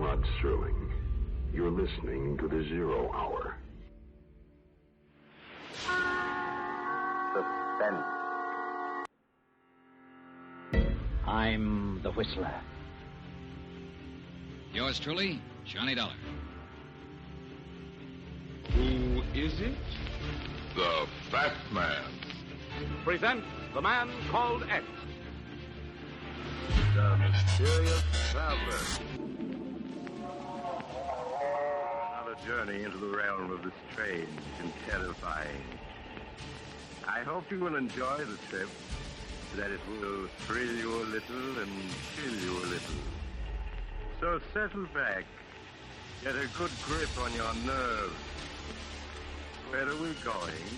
Rod Serling. You're listening to the Zero Hour. Suspense. I'm the Whistler. Yours truly, Johnny Dollar. Who is it? The Fat Man. Presents The Man Called X. The Mysterious Traveler. Another journey into the realm of the strange and terrifying. I hope you will enjoy the trip, that it will thrill you a little and chill you a little. So settle back, get a good grip on your nerves. Where are we going?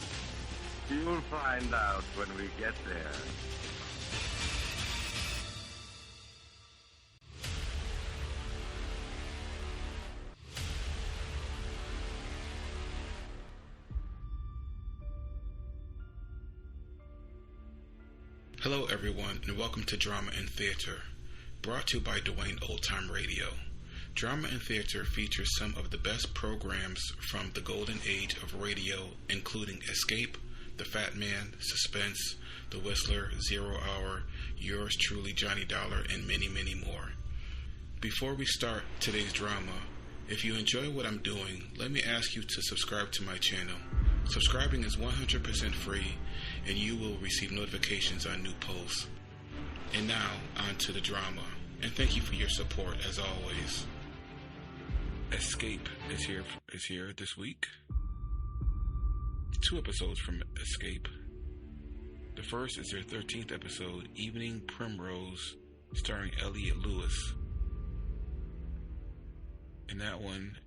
You'll find out when we get there. Hello everyone, and welcome to Drama and Theater, brought to you by Duane Old Time Radio. Drama and Theater features some of the best programs from the golden age of radio, including Escape, The Fat Man, Suspense, The Whistler, Zero Hour, Yours Truly, Johnny Dollar, and many, many more. Before we start today's drama, if you enjoy what I'm doing, let me ask you to subscribe to my channel. Subscribing is 100% free, and you will receive notifications on new posts. And now, on to the drama. And thank you for your support, as always. Escape is here this week. 2 episodes from Escape. The first is their 13th episode, Evening Primrose, starring Elliott Lewis. And that one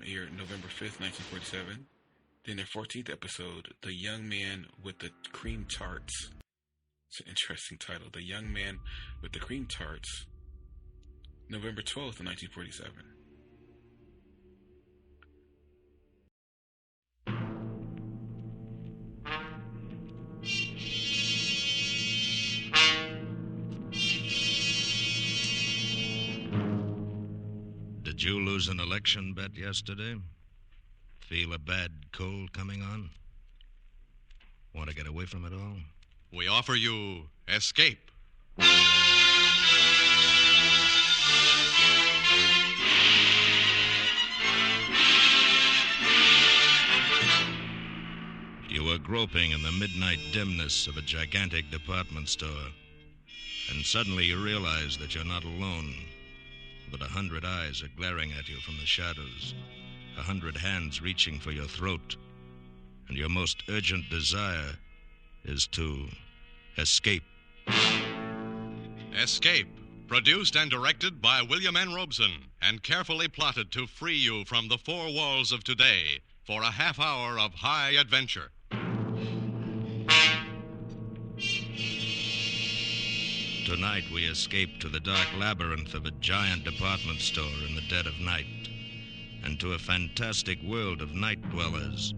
aired November 5th, 1947. Then their 14th episode, The Young Man with the Cream Tarts. It's an interesting title. The Young Man with the Cream Tarts. November 12th, 1947. Did you lose an election bet yesterday? Feel a bad cold coming on? Want to get away from it all? We offer you Escape. You were groping in the midnight dimness of a gigantic department store, and suddenly you realize that you're not alone, but 100 eyes are glaring at you from the shadows. 100 hands reaching for your throat, and your most urgent desire is to escape. Escape, produced and directed by William N. Robeson, and carefully plotted to free you from the 4 walls of today for a half hour of high adventure. Tonight we escape to the dark labyrinth of a giant department store in the dead of night, and to a fantastic world of night dwellers,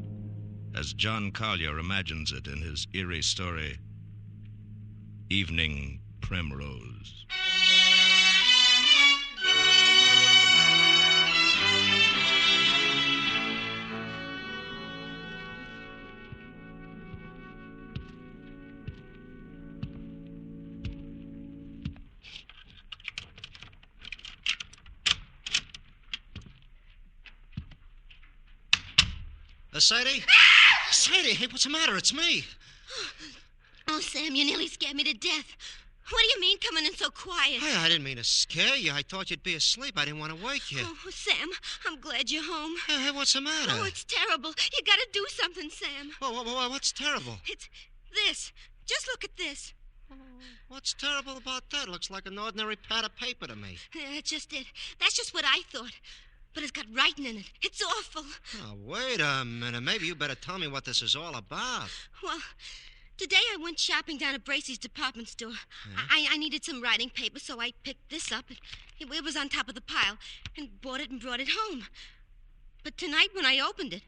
as John Collier imagines it in his eerie story, Evening Primrose. Sadie? Sadie, hey, what's the matter? It's me. Oh, Sam, you nearly scared me to death. What do you mean coming in so quiet? Hey, I didn't mean to scare you. I thought you'd be asleep. I didn't want to wake you. Oh, Sam, I'm glad you're home. Hey, what's the matter? Oh, it's terrible. You gotta do something, Sam. What's terrible? It's this. Just look at this. What's terrible about that? Looks like an ordinary pad of paper to me. That's just it. That's just what I thought. But it's got writing in it. It's awful. Oh, wait a minute. Maybe you better tell me what this is all about. Well, today I went shopping down at Bracey's department store. Yeah? I needed some writing paper, so I picked this up. It was on top of the pile, and bought it and brought it home. But tonight when I opened it,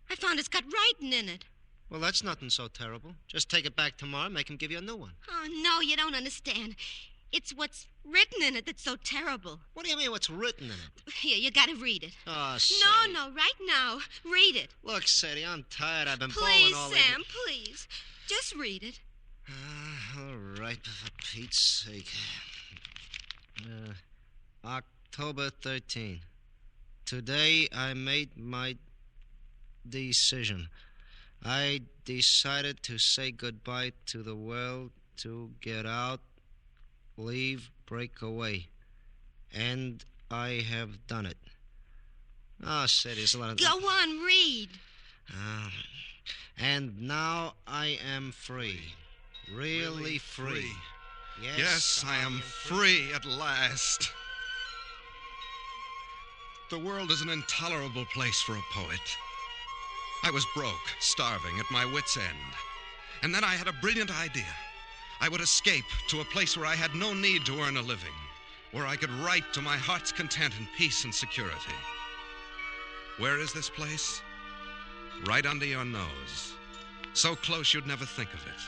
I found it's got writing in it. Well, that's nothing so terrible. Just take it back tomorrow and make him give you a new one. Oh, no, you don't understand. It's what's written in it that's so terrible. What do you mean, what's written in it? Here, you gotta read it. Oh, Sadie. No, right now. Read it. Look, Sadie, I'm tired. I've been Please, bowling all Sam, evening. please. Just read it. All right, for Pete's sake. October 13. Today I made my decision. I decided to say goodbye to the world, to get out, leave, break away. And I have done it. Oh, Sadie, there's a lot of... Go on, read. And now I am free. Really free. Yes, I am free at last. The world is an intolerable place for a poet. I was broke, starving, at my wits' end. And then I had a brilliant idea. I would escape to a place where I had no need to earn a living, where I could write to my heart's content in peace and security. Where is this place? Right under your nose. So close you'd never think of it.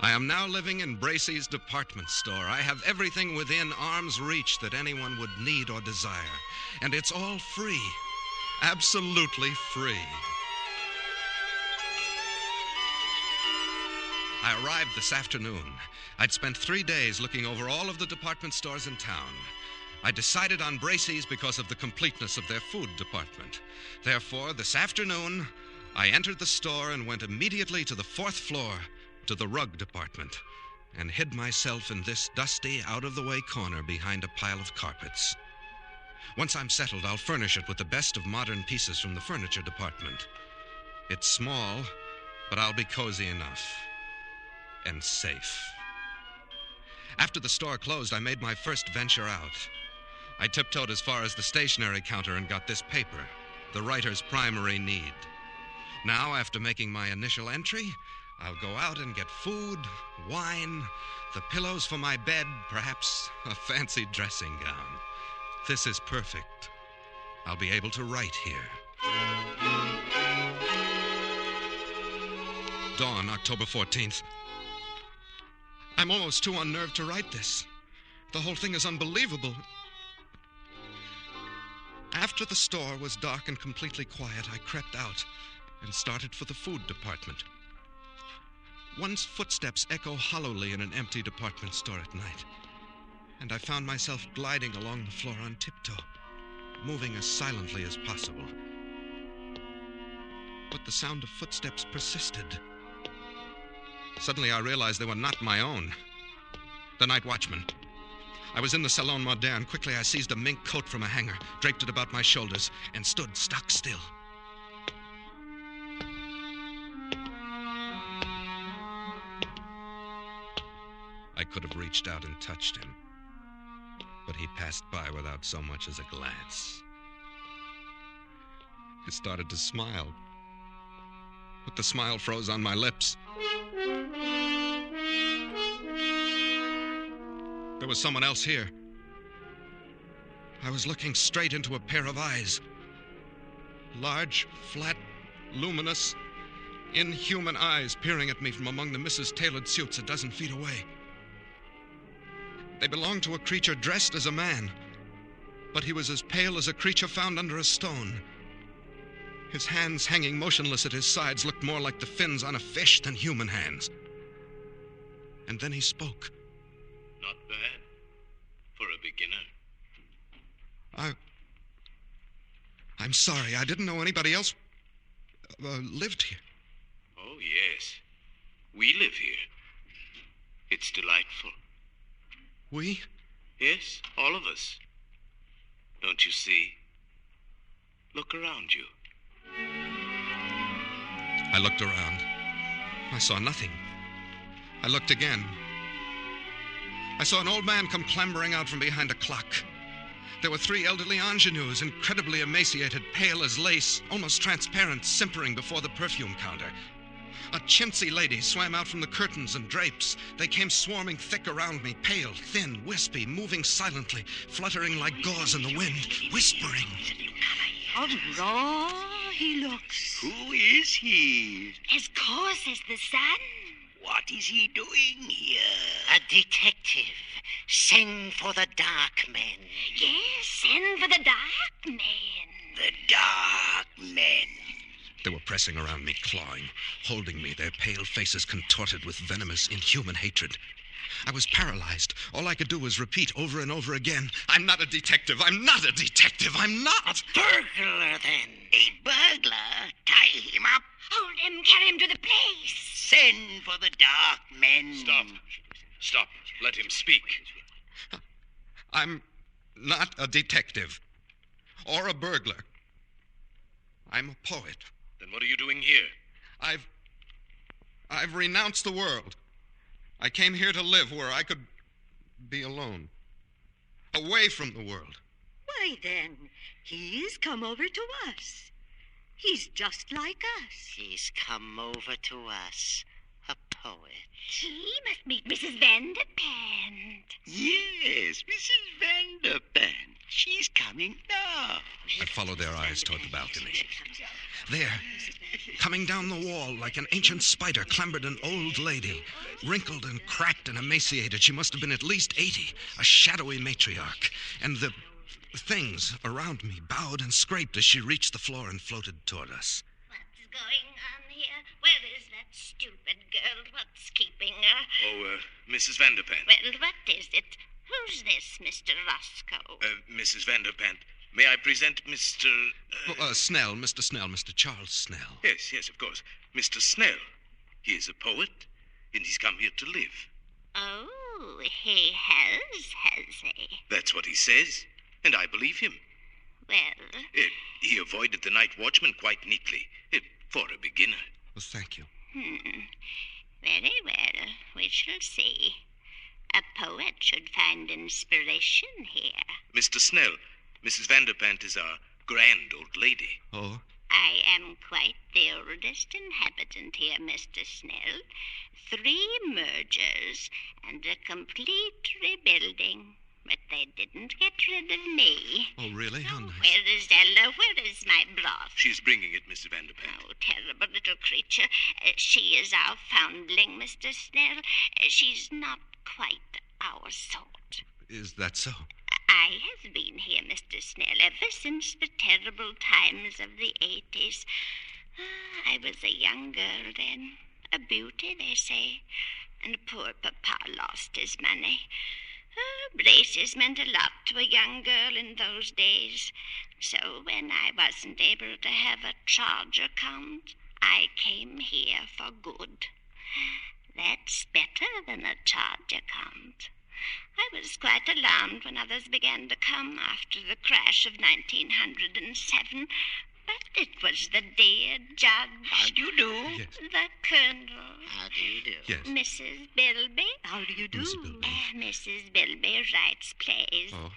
I am now living in Bracey's department store. I have everything within arm's reach that anyone would need or desire. And it's all free. Absolutely free. I arrived this afternoon. I'd spent 3 days looking over all of the department stores in town. I decided on Bracey's because of the completeness of their food department. Therefore, this afternoon, I entered the store and went immediately to the 4th floor, to the rug department, and hid myself in this dusty, out-of-the-way corner behind a pile of carpets. Once I'm settled, I'll furnish it with the best of modern pieces from the furniture department. It's small, but I'll be cozy enough. And safe. After the store closed, I made my first venture out. I tiptoed as far as the stationery counter and got this paper, the writer's primary need. Now, after making my initial entry, I'll go out and get food, wine, the pillows for my bed, perhaps a fancy dressing gown. This is perfect. I'll be able to write here. Dawn, October 14th. I'm almost too unnerved to write this. The whole thing is unbelievable. After the store was dark and completely quiet, I crept out and started for the food department. One's footsteps echo hollowly in an empty department store at night, and I found myself gliding along the floor on tiptoe, moving as silently as possible. But the sound of footsteps persisted. Suddenly I realized they were not my own. The night watchman. I was in the Salon Moderne. Quickly I seized a mink coat from a hanger, draped it about my shoulders, and stood stock still. I could have reached out and touched him, but he passed by without so much as a glance. I started to smile, but the smile froze on my lips. There was someone else here. I was looking straight into a pair of eyes. Large, flat, luminous, inhuman eyes peering at me from among the Mrs. Tailored suits a dozen feet away. They belonged to a creature dressed as a man, but he was as pale as a creature found under a stone. His hands hanging motionless at his sides looked more like the fins on a fish than human hands. And then he spoke. Not bad for a beginner. I'm sorry. I didn't know anybody else lived here. Oh, yes. We live here. It's delightful. We? Yes, all of us. Don't you see? Look around you. I looked around. I saw nothing. I looked again. I saw an old man come clambering out from behind a clock. There were 3 elderly ingenues, incredibly emaciated, pale as lace, almost transparent, simpering before the perfume counter. A chintzy lady swam out from the curtains and drapes. They came swarming thick around me, pale, thin, wispy, moving silently, fluttering like gauze in the wind, whispering. How raw he looks. Who is he? As coarse as the sun. What is he doing here? A detective. Send for the dark men. Yes, send for the dark men. The dark men. They were pressing around me, clawing, holding me, their pale faces contorted with venomous, inhuman hatred. I was paralyzed. All I could do was repeat over and over again, I'm not a detective. I'm not a detective. I'm not. A burglar, then. A burglar? Tie him up. Hold him, carry him to the place. Send for the dark men. Stop. Let him speak. I'm not a detective. Or a burglar. I'm a poet. Then what are you doing here? I've renounced the world. I came here to live where I could be alone. Away from the world. Why, then, he's come over to us. He's just like us. He's come over to us. A poet. He must meet Mrs. Vanderpant. Yes, Mrs. Vanderpant. She's coming now. I followed their eyes toward the balcony. There, coming down the wall like an ancient spider, clambered an old lady. Wrinkled and cracked and emaciated, she must have been at least 80, a shadowy matriarch. And the things around me bowed and scraped as she reached the floor and floated toward us. What's going on here? Where is that stupid girl? What's keeping her? Oh, Mrs. Vanderpant. Well, what is it? Who's this, Mr. Roscoe? Mrs. Vanderpant, may I present Mr. Snell, Mr. Snell, Mr. Charles Snell. Yes, of course. Mr. Snell. He is a poet, and he's come here to live. Oh, he has he? That's what he says, and I believe him. Well? He avoided the night watchman quite neatly, for a beginner. Well, thank you. Very well. We shall see. A poet should find inspiration here. Mr. Snell, Mrs. Vanderpant is our grand old lady. Oh? I am quite the oldest inhabitant here, Mr. Snell. 3 mergers and a complete rebuilding. But they didn't get rid of me. Oh, really? How nice. Where is Ella? Where is my broth? She's bringing it, Mr. Vanderpant. Oh, terrible little creature. She is our foundling, Mr. Snell. She's not quite our sort. Is that so? I have been here, Mr. Snell, ever since the terrible times of the 80s. I was a young girl then. A beauty, they say. And poor Papa lost his money. Braces meant a lot to a young girl in those days. So when I wasn't able to have a charge account, I came here for good. That's better than a charge account. I was quite alarmed when others began to come after the crash of 1907. But it was the dear judge. How do you do? Yes. The colonel. How do you do? Yes. Mrs. Bilby. How do you do? Mrs. Bilby writes plays. Oh.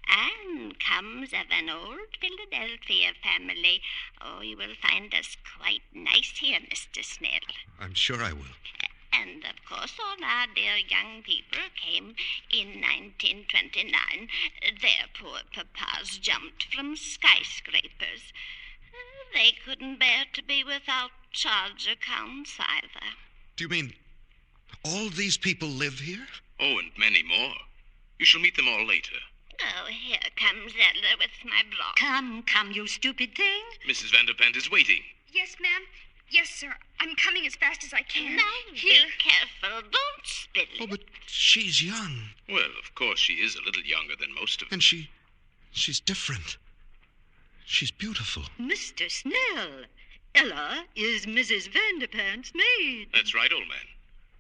And comes of an old Philadelphia family. Oh, you will find us quite nice here, Mr. Snell. I'm sure I will. And, of course, all our dear young people came in 1929. Their poor papas jumped from skyscrapers. They couldn't bear to be without charge accounts either. Do you mean all these people live here? Oh, and many more. You shall meet them all later. Oh, here comes Ella with my broth. Come, you stupid thing. Mrs. Vanderpant is waiting. Yes, ma'am. Yes, sir. I'm coming as fast as I can. Now, Here. be careful. Don't spill it. Oh, but she's young. Well, of course, she is a little younger than most of them. And she's different. She's beautiful. Mr. Snell, Ella is Mrs. Vanderpant's maid. That's right, old man.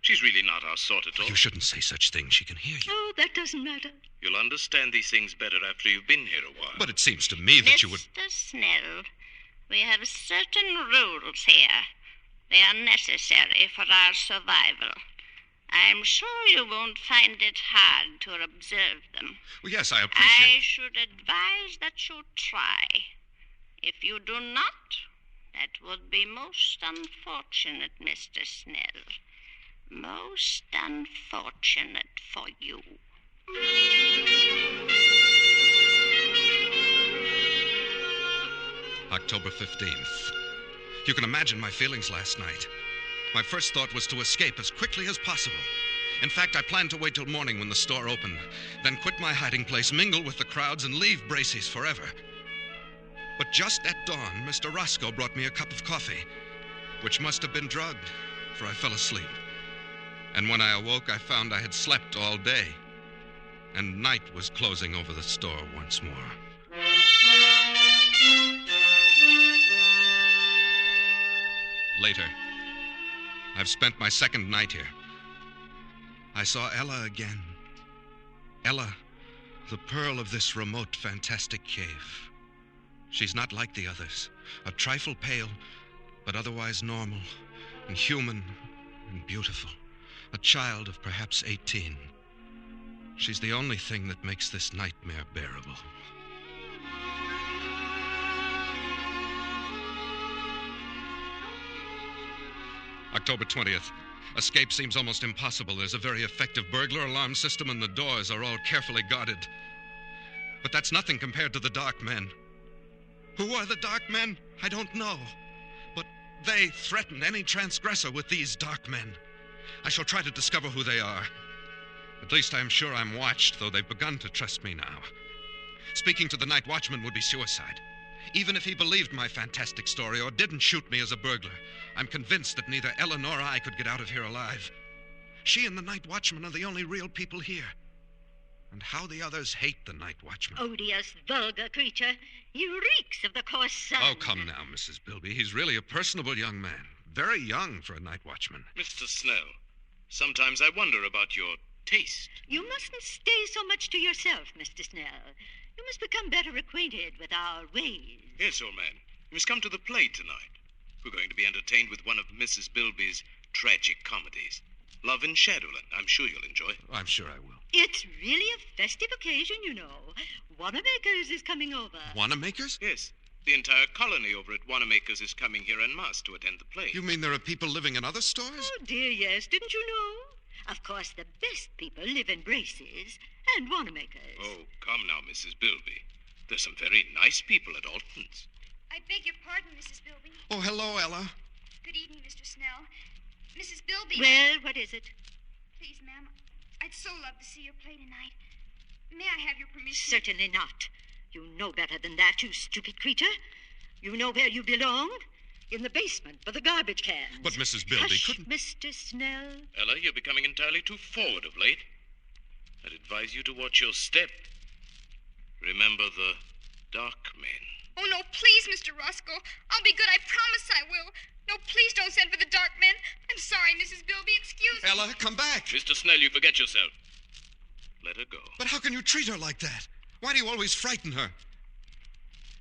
She's really not our sort at all. You shouldn't say such things. She can hear you. Oh, that doesn't matter. You'll understand these things better after you've been here a while. But it seems to me that you would... Mr. Snell, we have certain rules here. They are necessary for our survival. I'm sure you won't find it hard to observe them. Well, yes, I appreciate... I should advise that you try. If you do not, that would be most unfortunate, Mr. Snell. Most unfortunate for you. October 15th. You can imagine my feelings last night. My first thought was to escape as quickly as possible. In fact, I planned to wait till morning when the store opened, then quit my hiding place, mingle with the crowds, and leave Bracey's forever. But just at dawn, Mr. Roscoe brought me a cup of coffee, which must have been drugged, for I fell asleep. And when I awoke, I found I had slept all day, and night was closing over the store once more. Later, I've spent my second night here. I saw Ella again. Ella, the pearl of this remote, fantastic cave. She's not like the others, a trifle pale, but otherwise normal and human and beautiful. A child of perhaps 18. She's the only thing that makes this nightmare bearable. October 20th. Escape seems almost impossible. There's a very effective burglar alarm system and the doors are all carefully guarded. But that's nothing compared to the Dark Men. Who are the Dark Men? I don't know. But they threaten any transgressor with these Dark Men. I shall try to discover who they are. At least I am sure I'm watched, though they've begun to trust me now. Speaking to the night watchman would be suicide. Even if he believed my fantastic story or didn't shoot me as a burglar, I'm convinced that neither Ella nor I could get out of here alive. She and the night watchman are the only real people here. And how the others hate the night watchman. Odious, vulgar creature. He reeks of the coarse sun. Oh, come now, Mrs. Bilby. He's really a personable young man. Very young for a night watchman. Mr. Snell, sometimes I wonder about your taste. You mustn't stay so much to yourself, Mr. Snell. You must become better acquainted with our ways. Yes, old man. You must come to the play tonight. We're going to be entertained with one of Mrs. Bilby's tragic comedies. Love in Shadowland. I'm sure you'll enjoy it. I'm sure I will. It's really a festive occasion, you know. Wanamaker's is coming over. Wanamaker's? Yes. The entire colony over at Wanamaker's is coming here en masse to attend the play. You mean there are people living in other stores? Oh, dear, yes. Didn't you know? Of course, the best people live in Bracey's and Wanamaker's. Oh, come now, Mrs. Bilby. There's some very nice people at Alton's. I beg your pardon, Mrs. Bilby. Oh, hello, Ella. Good evening, Mr. Snell. Mrs. Bilby. Well, what is it? Please, ma'am, I'd so love to see your play tonight. May I have your permission? Certainly not. You know better than that, you stupid creature. You know where you belong. In the basement for the garbage cans. But Mrs. Bilby Hush, couldn't... Mr. Snell. Ella, you're becoming entirely too forward of late. I'd advise you to watch your step. Remember the Dark Men. Oh, no, please, Mr. Roscoe. I'll be good. I promise I will. No, please don't send for the Dark Men. I'm sorry, Mrs. Bilby. Excuse me. Ella, come back. Mr. Snell, you forget yourself. Let her go. But how can you treat her like that? Why do you always frighten her?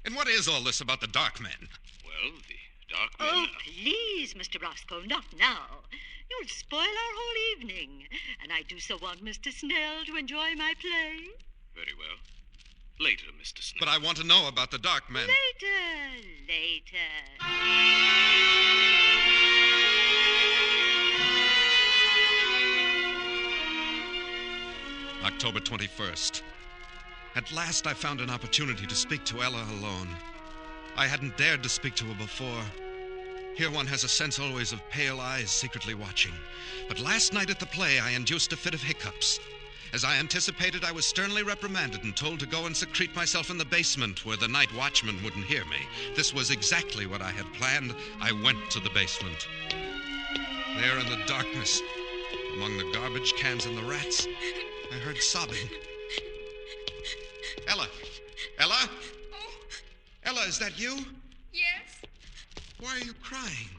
And what is all this about the Dark Men? Well, the Dark Men... Oh, please, Mr. Roscoe, not now. You'll spoil our whole evening. And I do so want Mr. Snell to enjoy my play. Very well. Later, Mr. Snell. But I want to know about the Dark Men. Later. October 21st. At last I found an opportunity to speak to Ella alone. I hadn't dared to speak to her before. Here one has a sense always of pale eyes secretly watching. But last night at the play I induced a fit of hiccups. As I anticipated, I was sternly reprimanded and told to go and secrete myself in the basement where the night watchman wouldn't hear me. This was exactly what I had planned. I went to the basement. There in the darkness, among the garbage cans and the rats, I heard sobbing. Ella! Ella! Oh. Ella, is that you? Yes? Why are you crying?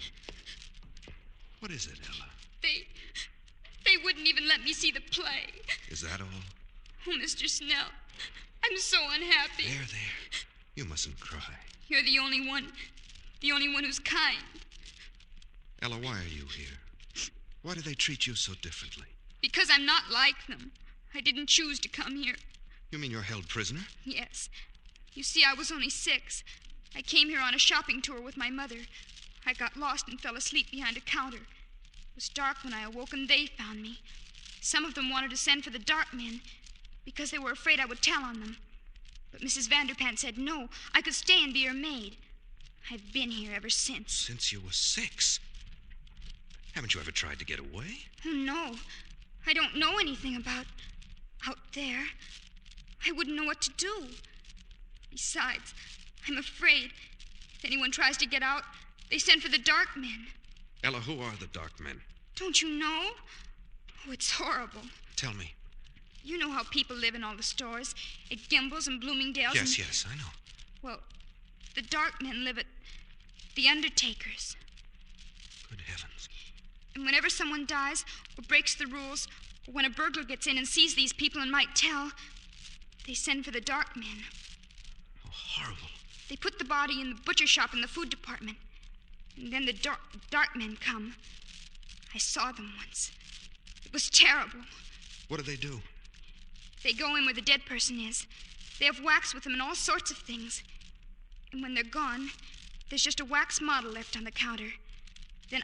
What is it, Ella? They wouldn't even let me see the play. Is that all? Oh, Mr. Snell, I'm so unhappy. There. You mustn't cry. You're the only one who's kind. Ella, why are you here? Why do they treat you so differently? Because I'm not like them. I didn't choose to come here. You mean you're held prisoner? Yes. You see, I was only 6. I came here on a shopping tour with my mother. I got lost and fell asleep behind a counter. It was dark when I awoke and they found me. Some of them wanted to send for the Dark Men because they were afraid I would tell on them. But Mrs. Vanderpant said no, I could stay and be her maid. I've been here ever since. Since you were 6? Haven't you ever tried to get away? Oh, no. I don't know anything about out there. I wouldn't know what to do. Besides, I'm afraid if anyone tries to get out, they send for the dark men. Ella, who are the dark men? Don't you know? Oh, it's horrible. Tell me. You know how people live in all the stores, at Gimbel's and Bloomingdale's. Yes, I know. Well, the dark men live at the Undertaker's. Good heavens. And whenever someone dies or breaks the rules, or when a burglar gets in and sees these people and might tell, they send for the dark men. Oh, horrible. They put the body in the butcher shop in the food department. And then the dark men come. I saw them once. It was terrible. What do they do? They go in where the dead person is. They have wax with them and all sorts of things. And when they're gone, there's just a wax model left on the counter. Then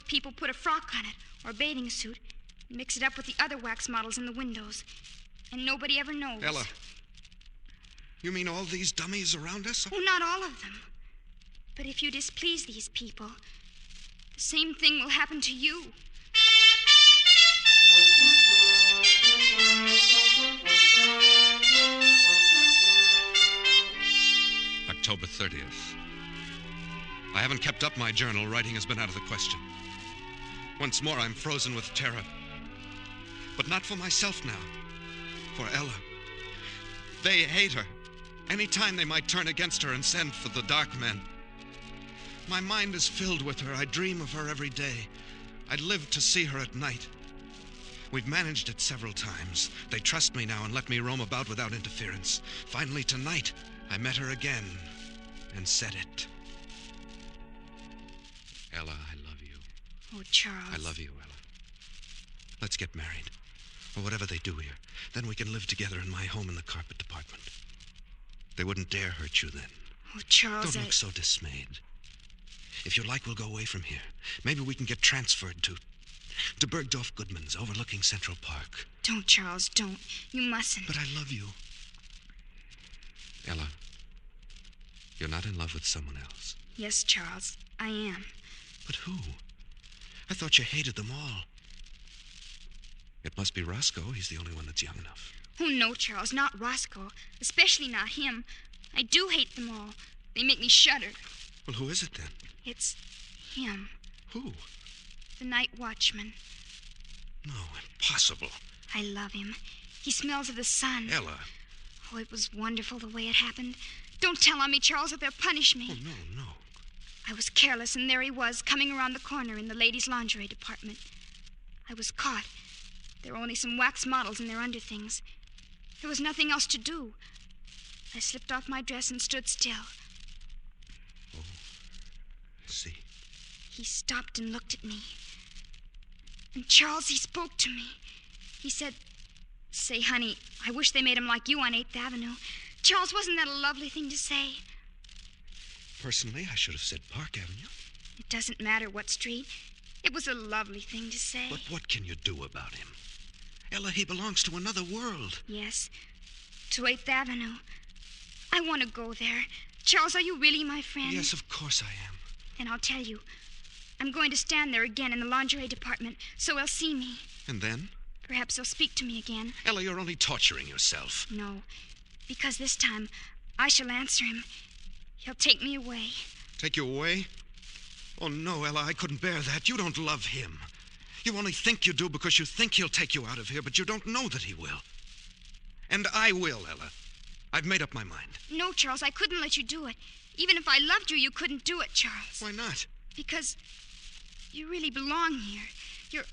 people put a frock on it, or a bathing suit, and mix it up with the other wax models in the windows. And nobody ever knows. Ella, you mean all these dummies around us? Oh, not all of them. But if you displease these people, the same thing will happen to you. October 30th. I haven't kept up my journal. Writing has been out of the question. Once more, I'm frozen with terror. But not for myself now. For Ella. They hate her. Any time they might turn against her and send for the dark men. My mind is filled with her. I dream of her every day. I'd live to see her at night. We've managed it several times. They trust me now and let me roam about without interference. Finally, tonight, I met her again and said it. Ella, I love you. Oh, Charles. I love you, Ella. Let's get married, or whatever they do here. Then we can live together in my home in the carpet department. They wouldn't dare hurt you then. Oh, Charles, Don't look so dismayed. If you like, we'll go away from here. Maybe we can get transferred to Bergdorf Goodman's, overlooking Central Park. Don't, Charles, don't. You mustn't. But I love you. Ella, you're not in love with someone else. Yes, Charles, I am. But who? I thought you hated them all. It must be Roscoe. He's the only one that's young enough. Oh, no, Charles, not Roscoe. Especially not him. I do hate them all. They make me shudder. Well, who is it then? It's him. Who? The night watchman. No, impossible. I love him. He smells of the sun. Ella. Oh, it was wonderful the way it happened. Don't tell on me, Charles, or they'll punish me. Oh, no. I was careless, and there he was, coming around the corner in the ladies' lingerie department. I was caught. There were only some wax models in their underthings. There was nothing else to do. I slipped off my dress and stood still. Oh, I see. He stopped and looked at me. And Charles, he spoke to me. He said, "Say, honey, I wish they made him like you on 8th Avenue. Charles, wasn't that a lovely thing to say? Personally, I should have said Park Avenue. It doesn't matter what street. It was a lovely thing to say. But what can you do about him? Ella, he belongs to another world. Yes, to 8th Avenue. I want to go there. Charles, are you really my friend? Yes, of course I am. Then I'll tell you. I'm going to stand there again in the lingerie department, so he'll see me. And then? Perhaps he'll speak to me again. Ella, you're only torturing yourself. No, because this time I shall answer him. He'll take me away. Take you away? Oh, no, Ella, I couldn't bear that. You don't love him. You only think you do because you think he'll take you out of here, but you don't know that he will. And I will, Ella. I've made up my mind. No, Charles, I couldn't let you do it. Even if I loved you, you couldn't do it, Charles. Why not? Because you really belong here.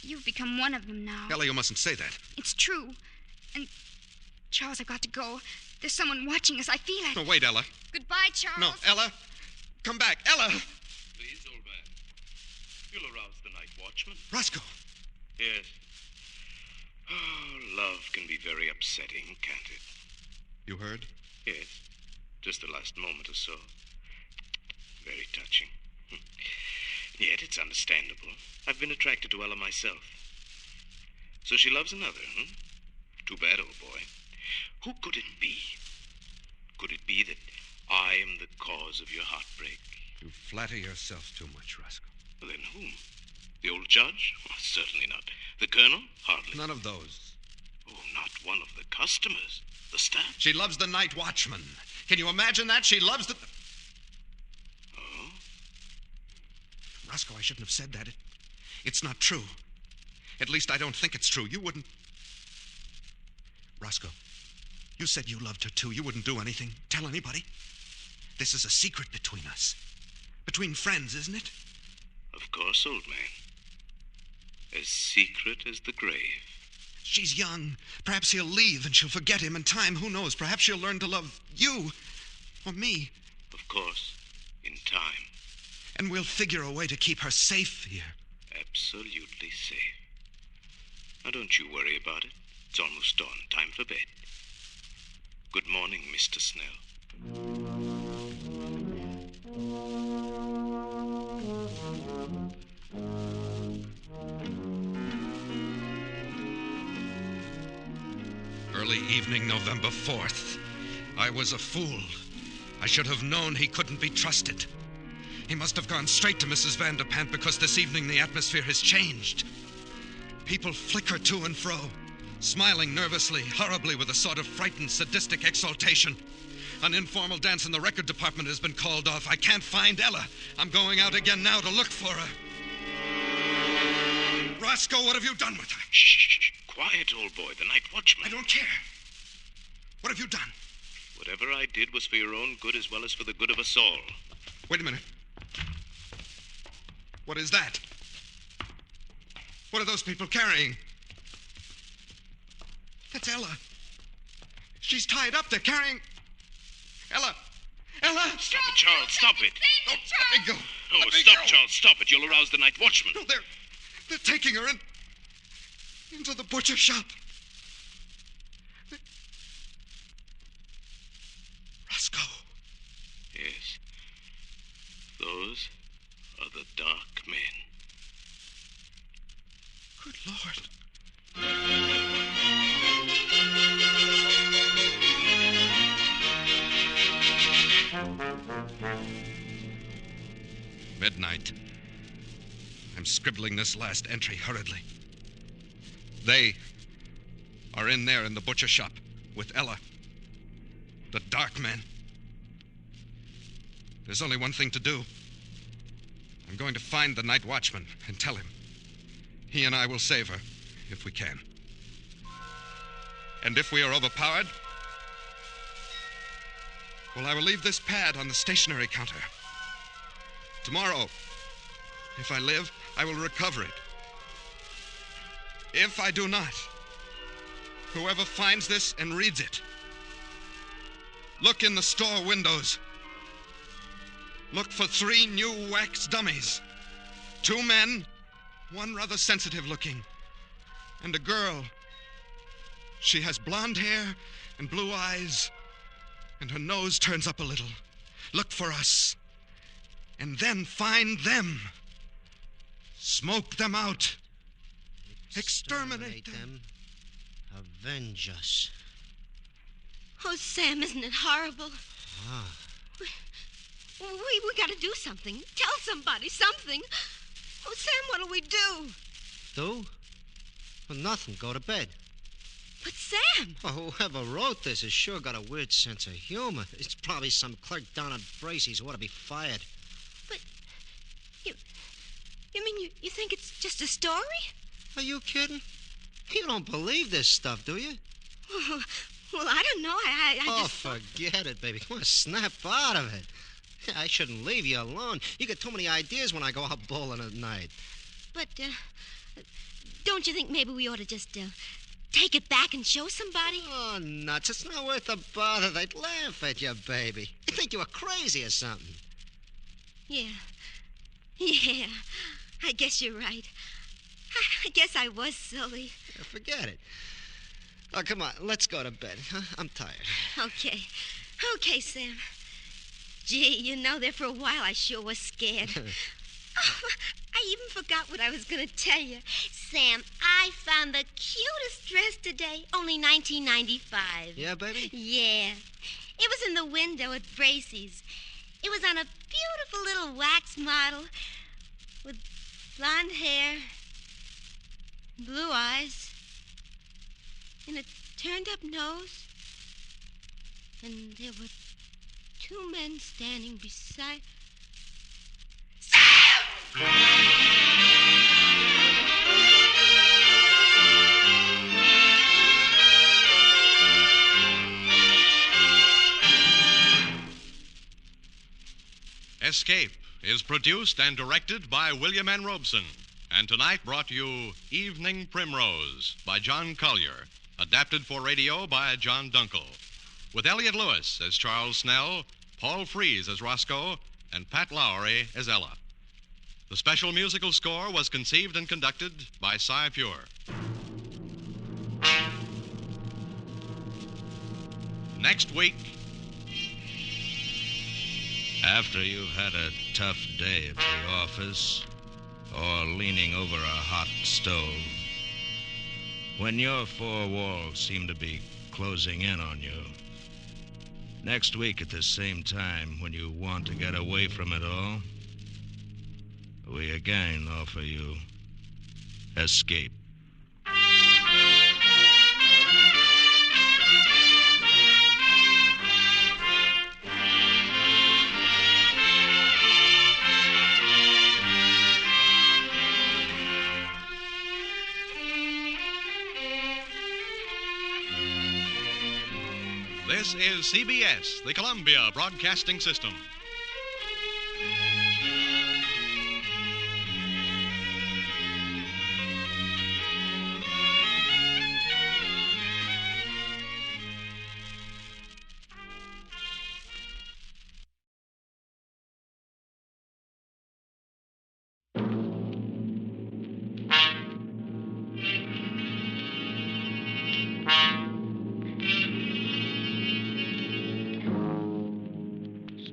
You've become one of them now. Ella, you mustn't say that. It's true. And, Charles, I've got to go. There's someone watching us. I feel it. No, wait, Ella. Goodbye, Charles. No, Ella. Come back. Ella! Please, old man. You'll arouse the night watchman. Roscoe. Yes. Oh, love can be very upsetting, can't it? You heard? Yes. Just the last moment or so. Very touching. Yet it's understandable. I've been attracted to Ella myself. So she loves another, Too bad, old boy. Who could it be? Could it be that I am the cause of your heartbreak? You flatter yourself too much, Roscoe. Well, then whom? The old judge? Oh, certainly not. The colonel? Hardly. None of those. Oh, not one of the customers. The staff? She loves the night watchman. Can you imagine that? She loves the... Oh? Roscoe, I shouldn't have said that. It's not true. At least I don't think it's true. You wouldn't... Roscoe, you said you loved her too. You wouldn't do anything. Tell anybody. This is a secret between us. Between friends, isn't it? Of course, old man. As secret as the grave. She's young. Perhaps he'll leave and she'll forget him in time. Who knows? Perhaps she'll learn to love you. Or me. Of course. In time. And we'll figure a way to keep her safe here. Absolutely safe. Now, don't you worry about it. It's almost dawn. Time for bed. Good morning, Mr. Snell. Early evening, November 4th. I was a fool. I should have known he couldn't be trusted. He must have gone straight to Mrs. Vanderpant because this evening the atmosphere has changed. People flicker to and fro, smiling nervously, horribly with a sort of frightened, sadistic exultation. An informal dance in the record department has been called off. I can't find Ella. I'm going out again now to look for her. Roscoe, what have you done with her? Shh. Quiet, old boy. The night watchman. I don't care. What have you done? Whatever I did was for your own good as well as for the good of us all. Wait a minute. What is that? What are those people carrying? That's Ella. She's tied up. They're carrying... Ella! Ella! Stop it, Charles. Stop it. Oh, let me go. Oh, stop, Charles. Stop it. You'll arouse the night watchman. No, they're taking her into the butcher shop. Roscoe. Yes. Those are the dark men. Good Lord. Midnight. I'm scribbling this last entry hurriedly. They are in there in the butcher shop with Ella. The dark men. There's only one thing to do. I'm going to find the night watchman and tell him. He and I will save her, if we can. And if we are overpowered, well, I will leave this pad on the stationery counter. Tomorrow, if I live, I will recover it. If I do not, whoever finds this and reads it, look in the store windows. Look for 3 new wax dummies. 2 men, 1 rather sensitive looking, and a girl. She has blonde hair and blue eyes, and her nose turns up a little. Look for us, and then find them. Smoke them out. Exterminate them. Avenge us. Oh, Sam, isn't it horrible? Ah. We got to do something. Tell somebody something. Oh, Sam, what'll we do? Do? Well, nothing. Go to bed. But, Sam... Well, whoever wrote this has sure got a weird sense of humor. It's probably some clerk down at Bracey's who ought to be fired. But... You mean you think it's just a story? Are you kidding? You don't believe this stuff, do you? Well, I don't know. I just... forget it, baby. Come on, snap out of it. I shouldn't leave you alone. You get too many ideas when I go out bowling at night. But, don't you think maybe we ought to just, take it back and show somebody? Oh, nuts. It's not worth the bother. They'd laugh at you, baby. They'd think you were crazy or something. Yeah. I guess you're right. I guess I was silly. Yeah, forget it. Oh, come on. Let's go to bed. Huh? I'm tired. Okay, Sam. Gee, you know, there for a while I sure was scared. I even forgot what I was going to tell you. Sam, I found the cutest dress today. Only $19.95. Yeah, baby? Yeah. It was in the window at Bracey's. It was on a beautiful little wax model with blonde hair, blue eyes, and a turned-up nose. And there were two men standing beside... Escape is produced and directed by William N. Robeson, and tonight brought you Evening Primrose by John Collier, adapted for radio by John Dunkel, with Elliott Lewis as Charles Snell, Paul Frees as Roscoe, and Pat Lowry as Ella. The special musical score was conceived and conducted by Cy Pure. Next week... After you've had a tough day at the office, or leaning over a hot stove, when your four walls seem to be closing in on you, next week at the same time, when you want to get away from it all, we again offer you Escape. This is CBS, the Columbia Broadcasting System.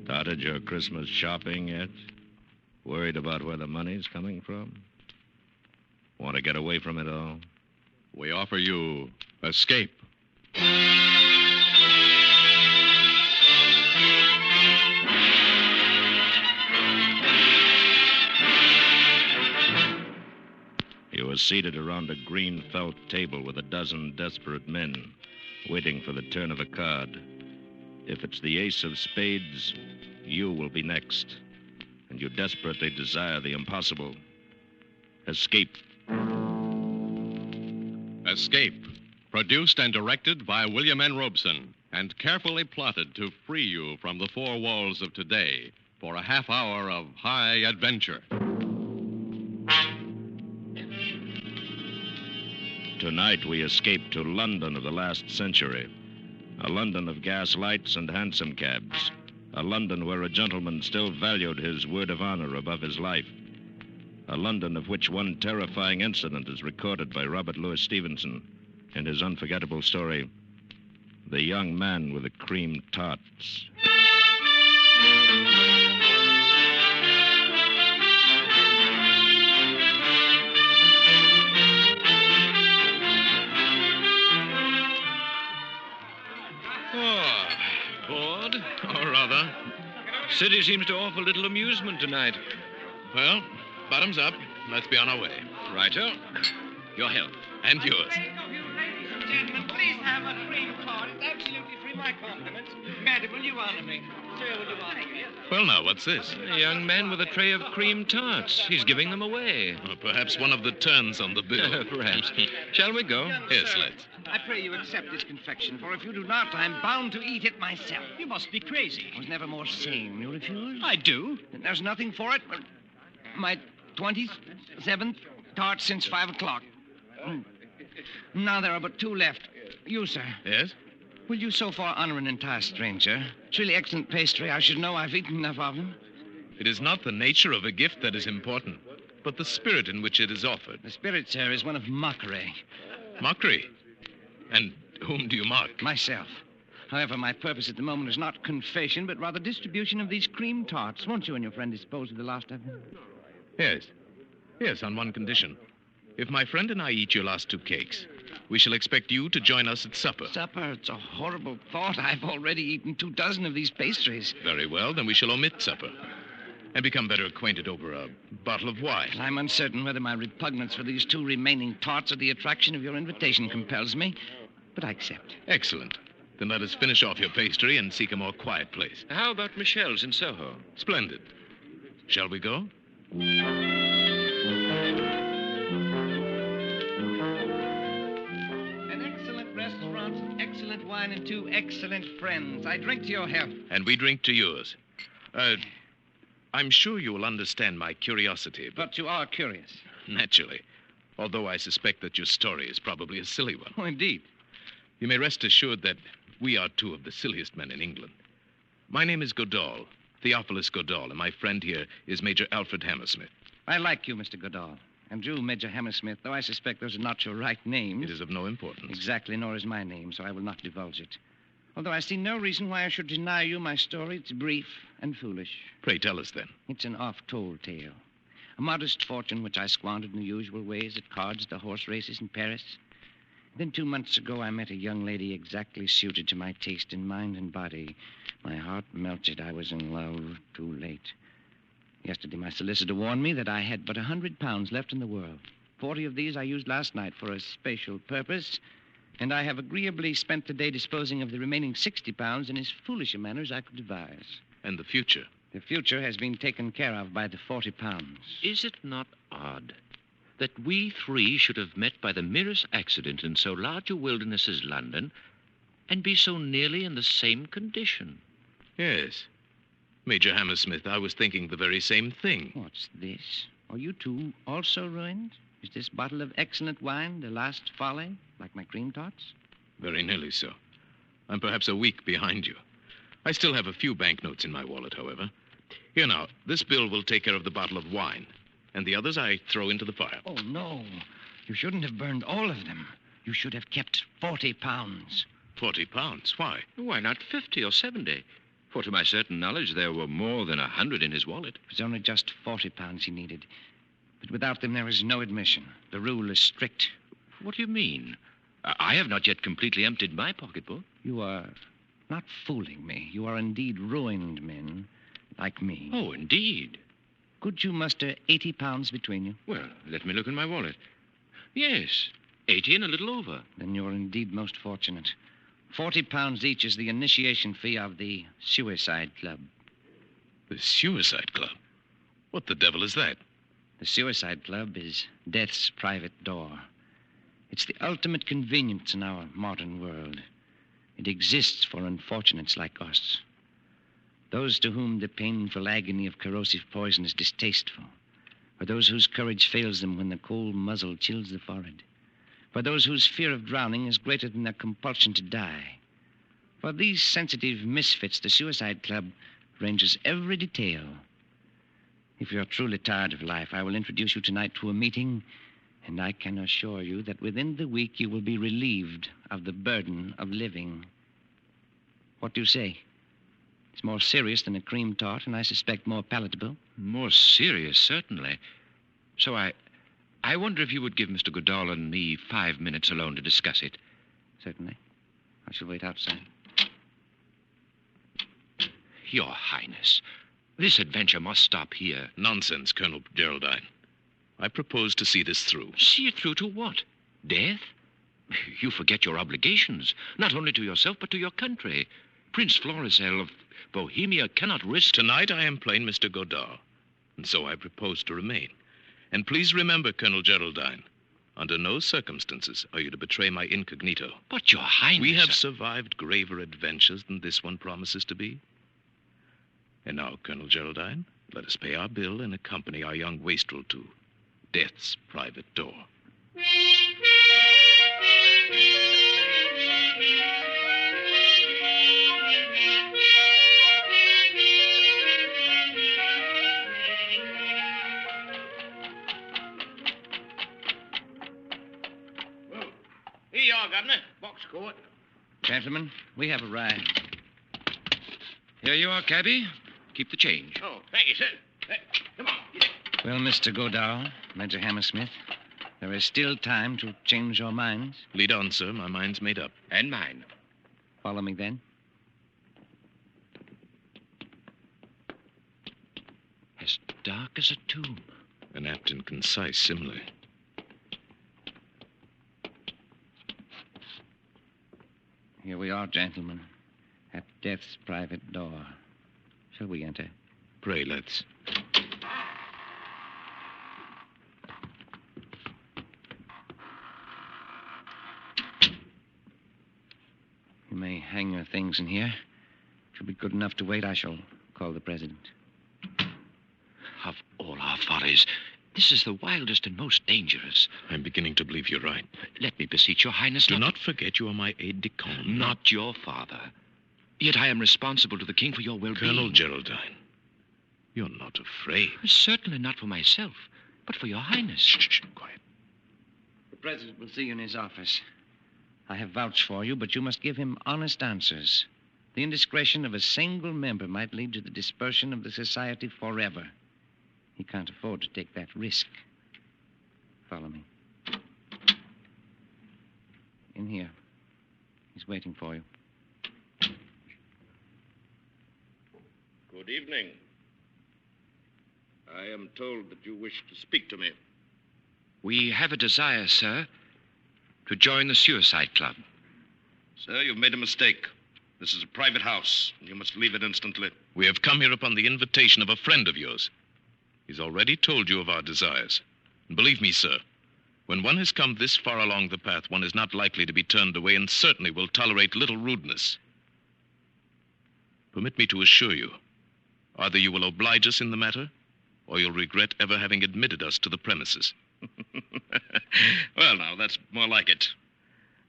Started your Christmas shopping yet? Worried about where the money's coming from? Want to get away from it all? We offer you Escape. You were seated around a green felt table with a dozen desperate men, waiting for the turn of a card. If it's the ace of spades, you will be next. And you desperately desire the impossible. Escape. Escape, produced and directed by William N. Robeson, and carefully plotted to free you from the four walls of today for a half hour of high adventure. Tonight we escape to London of the last century. A London of gas lights and hansom cabs. A London where a gentleman still valued his word of honor above his life. A London of which one terrifying incident is recorded by Robert Louis Stevenson in his unforgettable story, The Young Man with the Cream Tarts. Bored? Or rather. City seems to offer little amusement tonight. Well, bottoms up. Let's be on our way. Righto. Your health. And yours. Ladies and gentlemen, please have a cream tart. It's absolutely free. My compliments. Madam, will you honor me? Sir, will you honor me? Well, now, what's this? A young man with a tray of cream tarts. He's giving them away. Or perhaps one of the turns on the bill. Perhaps. Shall we go? Yes, let's. I pray you accept this confection, for if you do not, I'm bound to eat it myself. You must be crazy. I was never more sane. You refuse? I do. And there's nothing for it but my 27th tart since 5 o'clock. Now there are but two left. You, sir. Yes? Will you so far honor an entire stranger? It's really excellent pastry. I should know. I've eaten enough of them. It is not the nature of a gift that is important, but the spirit in which it is offered. The spirit, sir, is one of mockery. Mockery? And whom do you mock? Myself. However, my purpose at the moment is not confession, but rather distribution of these cream tarts. Won't you and your friend dispose of the last of them? Yes. Yes, on one condition. If my friend and I eat your last two cakes, we shall expect you to join us at supper. Supper? It's a horrible thought. I've already eaten 24 of these pastries. Very well, then we shall omit supper. and become better acquainted over a bottle of wine. I'm uncertain whether my repugnance for these 2 remaining tarts or the attraction of your invitation compels me, but I accept. Excellent. Then let us finish off your pastry and seek a more quiet place. How about Michelle's in Soho? Splendid. Shall we go? An excellent restaurant, excellent wine, and 2 excellent friends. I drink to your health. And we drink to yours. I'm sure you will understand my curiosity, But you are curious. Naturally. Although I suspect that your story is probably a silly one. Oh, indeed. You may rest assured that we are 2 of the silliest men in England. My name is Goodall, Theophilus Goodall, and my friend here is Major Alfred Hammersmith. I like you, Mr. Goodall. And you, Major Hammersmith, though I suspect those are not your right names. It is of no importance. Exactly, nor is my name, so I will not divulge it. Although I see no reason why I should deny you my story. It's brief and foolish. Pray tell us, then. It's an oft-told tale. A modest fortune which I squandered in the usual ways at cards, the horse races in Paris. Then 2 months ago, I met a young lady exactly suited to my taste in mind and body. My heart melted. I was in love too late. Yesterday, my solicitor warned me that I had but £100 left in the world. 40 of these I used last night for a special purpose, and I have agreeably spent the day disposing of the remaining £60 in as foolish a manner as I could devise. And the future? The future has been taken care of by the £40. Is it not odd that we 3 should have met by the merest accident in so large a wilderness as London and be so nearly in the same condition? Yes. Major Hammersmith, I was thinking the very same thing. What's this? Are you 2 also ruined? Is this bottle of excellent wine the last folly, like my cream tarts? Very nearly so. I'm perhaps a week behind you. I still have a few banknotes in my wallet, however. Here now, this bill will take care of the bottle of wine, and the others I throw into the fire. Oh, no. You shouldn't have burned all of them. You should have kept £40. £40? Why? Why not 50 or 70? For to my certain knowledge, there were more than 100 in his wallet. It was only just £40 he needed. But without them, there is no admission. The rule is strict. What do you mean? I have not yet completely emptied my pocketbook. You are not fooling me. You are indeed ruined men, like me. Oh, indeed. Could you muster £80 between you? Well, let me look in my wallet. Yes, 80 and a little over. Then you're indeed most fortunate. £40 each is the initiation fee of the Suicide Club. The Suicide Club? What the devil is that? The Suicide Club is death's private door. It's the ultimate convenience in our modern world. It exists for unfortunates like us. Those to whom the painful agony of corrosive poison is distasteful. For those whose courage fails them when the cold muzzle chills the forehead. For those whose fear of drowning is greater than their compulsion to die. For these sensitive misfits, the Suicide Club arranges every detail. If you're truly tired of life, I will introduce you tonight to a meeting, and I can assure you that within the week you will be relieved of the burden of living. What do you say? It's more serious than a cream tart, and I suspect more palatable. More serious, certainly. So I wonder if you would give Mr. Goodall and me 5 minutes alone to discuss it. Certainly. I shall wait outside. Your Highness, this adventure must stop here. Nonsense, Colonel Geraldine. I propose to see this through. See it through to what? Death? You forget your obligations, not only to yourself, but to your country. Prince Florizel of Bohemia cannot risk... Tonight I am plain Mr. Goodall, and so I propose to remain. And please remember, Colonel Geraldine, under no circumstances are you to betray my incognito. But, Your Highness... We have survived graver adventures than this one promises to be. And now, Colonel Geraldine, let us pay our bill and accompany our young wastrel to death's private door. Here you are, Governor. Box court. Gentlemen, we have arrived. Here you are, cabby. Keep the change. Oh, thank you, sir. Come on. Well, Mr. Goodall, Major Hammersmith, there is still time to change your minds. Lead on, sir. My mind's made up. And mine. Follow me, then. Has dark as a tomb. An apt and concise simile. Here we are, gentlemen, at death's private door. Shall we enter? Pray, let's. You may hang your things in here. If you'll be good enough to wait, I shall call the president. Of all our follies, this is the wildest and most dangerous. I'm beginning to believe you're right. Let me beseech your highness Do not forget you are my aide-de-camp. Not your father. Yet I am responsible to the king for your well-being. Colonel Geraldine, you're not afraid. Certainly not for myself, but for your highness. Shh, quiet. The president will see you in his office. I have vouched for you, but you must give him honest answers. The indiscretion of a single member might lead to the dispersion of the society forever. He can't afford to take that risk. Follow me. In here. He's waiting for you. Good evening. I am told that you wish to speak to me. We have a desire, sir, to join the Suicide Club. Sir, you've made a mistake. This is a private house, and you must leave it instantly. We have come here upon the invitation of a friend of yours. He's already told you of our desires. And believe me, sir, when one has come this far along the path, one is not likely to be turned away and certainly will tolerate little rudeness. Permit me to assure you, either you will oblige us in the matter, or you'll regret ever having admitted us to the premises. Well, now, that's more like it.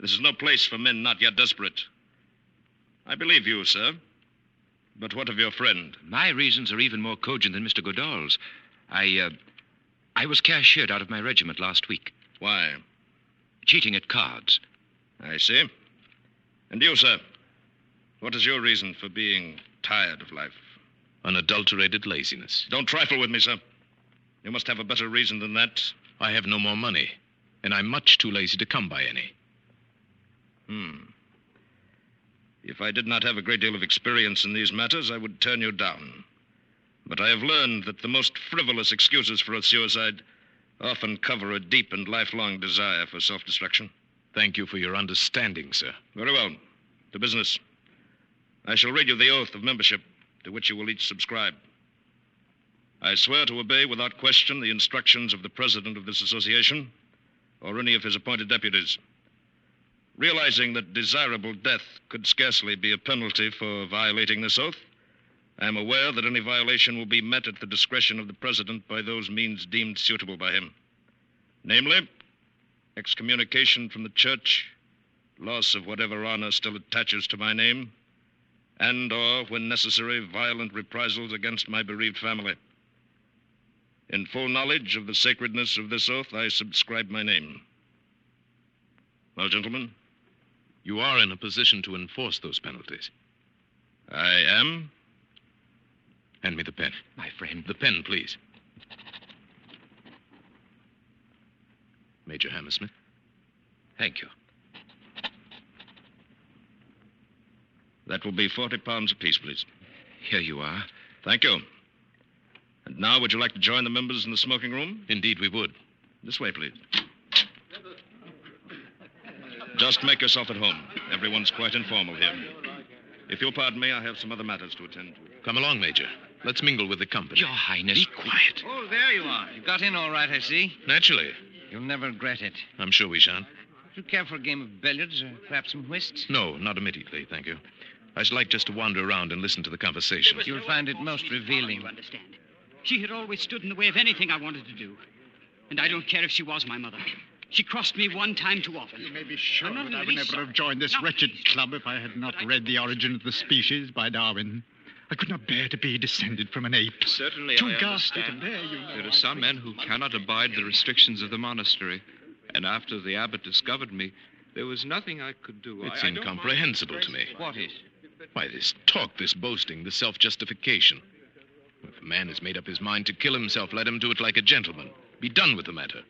This is no place for men not yet desperate. I believe you, sir. But what of your friend? My reasons are even more cogent than Mr. Goodall's. I was cashiered out of my regiment last week. Why? Cheating at cards. I see. And you, sir? What is your reason for being tired of life? Unadulterated laziness. Don't trifle with me, sir. You must have a better reason than that. I have no more money, and I'm much too lazy to come by any. If I did not have a great deal of experience in these matters, I would turn you down. But I have learned that the most frivolous excuses for a suicide often cover a deep and lifelong desire for self-destruction. Thank you for your understanding, sir. Very well. To business. I shall read you the oath of membership to which you will each subscribe. I swear to obey without question the instructions of the president of this association or any of his appointed deputies. Realizing that desirable death could scarcely be a penalty for violating this oath, I am aware that any violation will be met at the discretion of the president by those means deemed suitable by him. Namely, excommunication from the church, loss of whatever honor still attaches to my name, and, or, when necessary, violent reprisals against my bereaved family. In full knowledge of the sacredness of this oath, I subscribe my name. Well, gentlemen? You are in a position to enforce those penalties. I am. Hand me the pen. My friend. The pen, please. Major Hammersmith. Thank you. That will be 40 pounds apiece, please. Here you are. Thank you. And now, would you like to join the members in the smoking room? Indeed, we would. This way, please. Just make yourself at home. Everyone's quite informal here. If you'll pardon me, I have some other matters to attend to. Come along, Major. Let's mingle with the company. Your Highness. Be quiet. Oh, there you are. You got in all right, I see. Naturally. You'll never regret it. I'm sure we shan't. Would you care for a game of billiards or perhaps some whist? No, not immediately, thank you. I should like just to wander around and listen to the conversation. You'll find it most revealing. You understand. She had always stood in the way of anything I wanted to do. And I don't care if she was my mother. She crossed me one time too often. You may be sure that I would never have joined this wretched club if I had not read The Origin of the Species by Darwin. I could not bear to be descended from an ape. Certainly, Too I ghastly to understand. bear, you know. There are some men who cannot abide the restrictions of the monastery. And after the abbot discovered me, there was nothing I could do. It's I don't incomprehensible mind- to me. What is? Why, this talk, this boasting, this self-justification. If a man has made up his mind to kill himself, let him do it like a gentleman. Be done with the matter.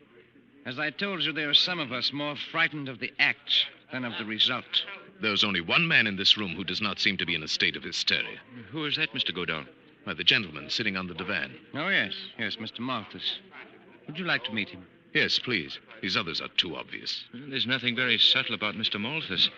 As I told you, there are some of us more frightened of the act than of the result. There's only one man in this room who does not seem to be in a state of hysteria. Who is that, Mr. Goodall? Why, the gentleman sitting on the divan. Oh, yes. Yes, Mr. Malthus. Would you like to meet him? Yes, please. These others are too obvious. There's nothing very subtle about Mr. Malthus.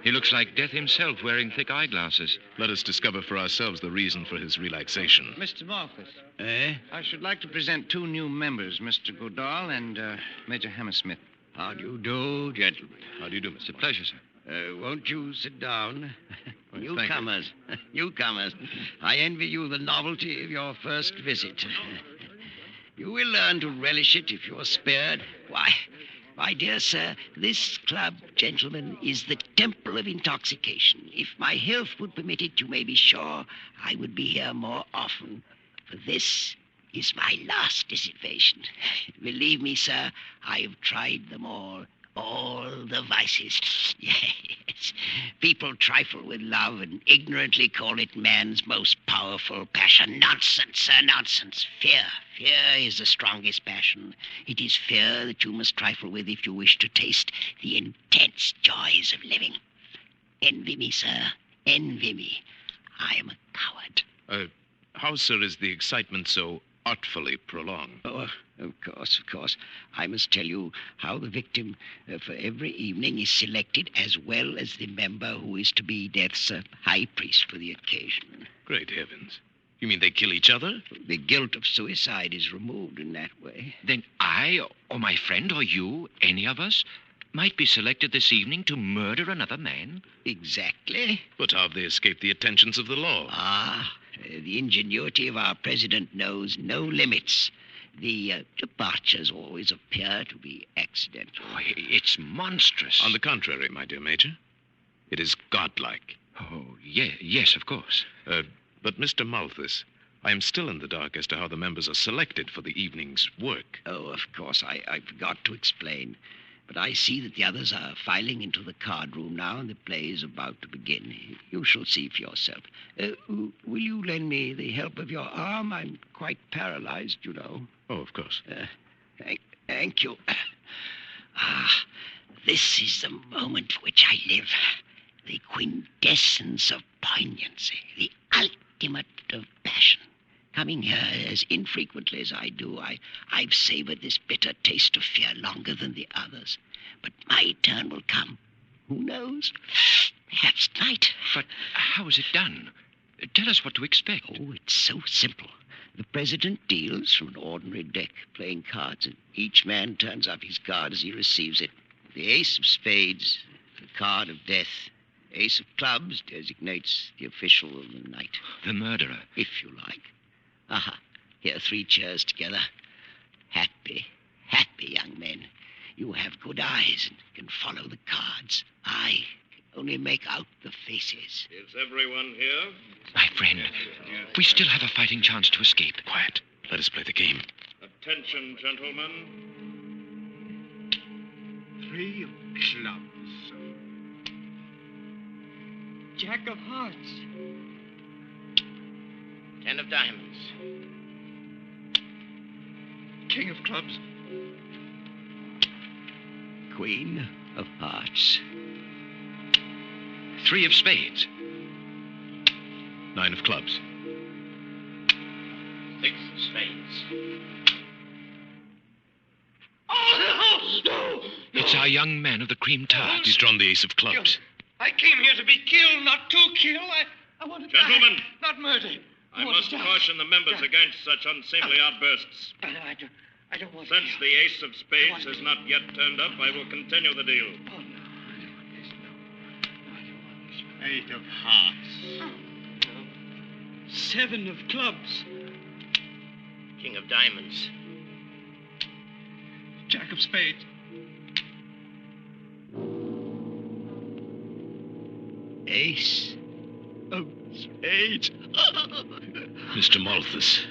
He looks like death himself, wearing thick eyeglasses. Let us discover for ourselves the reason for his relaxation. Mr. Malthus. I should like to present two new members, Mr. Goodall and Major Hammersmith. How do you do, gentlemen? How do you do, Mr. Pleasure, sir. Won't you sit down? Well, Newcomers. Newcomers. I envy you the novelty of your first visit. You will learn to relish it if you are spared. Why, my dear sir, this club, gentlemen, is the temple of intoxication. If my health would permit it, you may be sure I would be here more often. For this is my last dissipation. Believe me, sir, I have tried them all the vices. Yes. People trifle with love and ignorantly call it man's most powerful passion. Nonsense, sir, nonsense. Fear. Fear is the strongest passion. It is fear that you must trifle with if you wish to taste the intense joys of living. Envy me, sir. Envy me. I am a coward. How, sir, is the excitement so artfully prolonged? Oh, of course. I must tell you how the victim for every evening is selected, as well as the member who is to be Death's high priest for the occasion. Great heavens. You mean they kill each other? The guilt of suicide is removed in that way. Then I, or my friend, or you, any of us, might be selected this evening to murder another man? Exactly. But how have they escaped the attentions of the law? The ingenuity of our president knows no limits. The departures always appear to be accidental. Oh, it's monstrous. On the contrary, my dear Major, it is godlike. Oh, yes, of course. But, Mr. Malthus, I am still in the dark as to how the members are selected for the evening's work. Oh, of course, I forgot to explain. But I see that the others are filing into the card room now, and the play is about to begin. You shall see for yourself. Will you lend me the help of your arm? I'm quite paralyzed, you know. Oh, of course. Thank you. This is the moment for which I live. The quintessence of poignancy, the ultimate of passion. Coming here as infrequently as I do, I've savored this bitter taste of fear longer than the others. But my turn will come. Who knows? Perhaps tonight. But how is it done? Tell us what to expect. Oh, it's so simple. The president deals from an ordinary deck, playing cards, and each man turns up his card as he receives it. The ace of spades, the card of death. Ace of clubs designates the official of the night. The murderer. If you like. Here, 3 chairs together. Happy, young men. You have good eyes and can follow the cards. I can only make out the faces. Is everyone here? My friend, we still have a fighting chance to escape. Quiet. Let us play the game. Attention, gentlemen. 3 of clubs. Jack of hearts. 10 of diamonds. King of clubs. Queen of hearts. 3 of spades. 9 of clubs. 6 of spades. Oh, no! It's our young man of the Cream Tart. He's drawn the ace of clubs. I came here to be killed, not to kill. I want to Gentlemen. die, not murder. I must caution the members against such unseemly outbursts. I don't want Since the ace of spades has not yet turned up, I will continue the deal. Oh, no, I don't want this, no. I don't want this. 8 of hearts. 7 of clubs. King of diamonds. Jack of spades. Ace of spades. Mr. Malthus.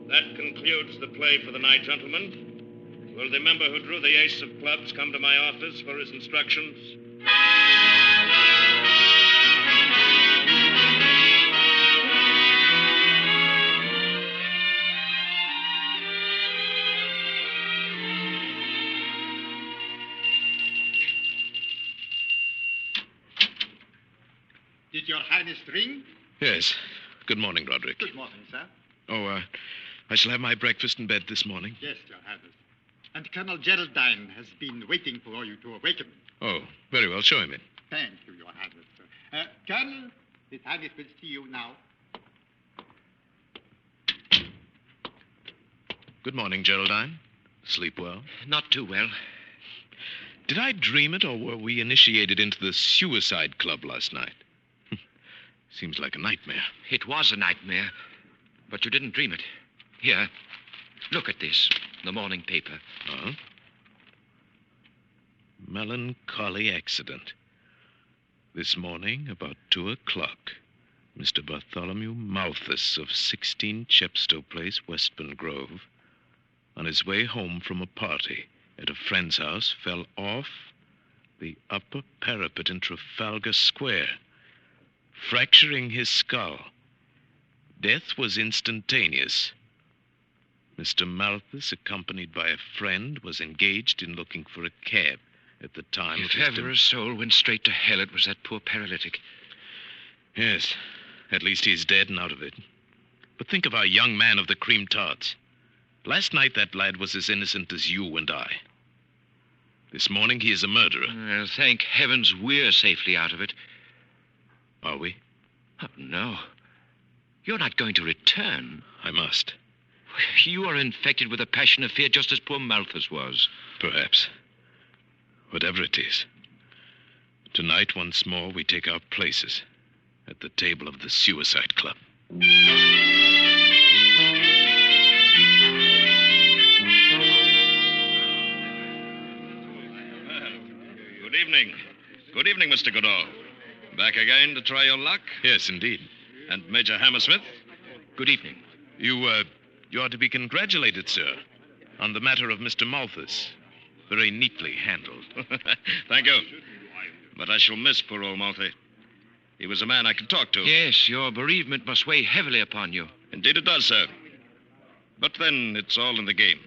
That concludes the play for the night, gentlemen. Will the member who drew the ace of clubs come to my office for his instructions? Did your highness ring? Yes. Good morning, Roderick. Good morning, sir. Oh, I shall have my breakfast in bed this morning. Yes, Your Highness. And Colonel Geraldine has been waiting for you to awaken. Oh, very well. Show him in. Thank you, Your Highness. Colonel, His Highness will see you now. Good morning, Geraldine. Sleep well? Not too well. Did I dream it, or were we initiated into the suicide club last night? Seems like a nightmare. It was a nightmare, but you didn't dream it. Here, look at this, the morning paper. Huh? Melancholy accident. This morning, about 2 o'clock, Mr. Bartholomew Malthus of 16 Chepstow Place, Westbourne Grove, on his way home from a party at a friend's house, fell off the upper parapet in Trafalgar Square, fracturing his skull. Death was instantaneous. Mr. Malthus, accompanied by a friend, was engaged in looking for a cab at the time. If ever a soul went straight to hell, it was that poor paralytic. Yes, at least he's dead and out of it. But think of our young man of the Cream Tarts. Last night, that lad was as innocent as you and I. This morning, he is a murderer. Well, thank heavens we're safely out of it. Are we? Oh, no. You're not going to return. I must. You are infected with a passion of fear just as poor Malthus was. Perhaps. Whatever it is. Tonight, once more, we take our places at the table of the Suicide Club. Good evening. Good evening, Mr. Goodall. Back again to try your luck? Yes, indeed. And Major Hammersmith? Good evening. You are to be congratulated, sir, on the matter of Mr. Malthus. Very neatly handled. Thank you. But I shall miss poor old Malthy. He was a man I could talk to. Yes, your bereavement must weigh heavily upon you. Indeed it does, sir. But then it's all in the game.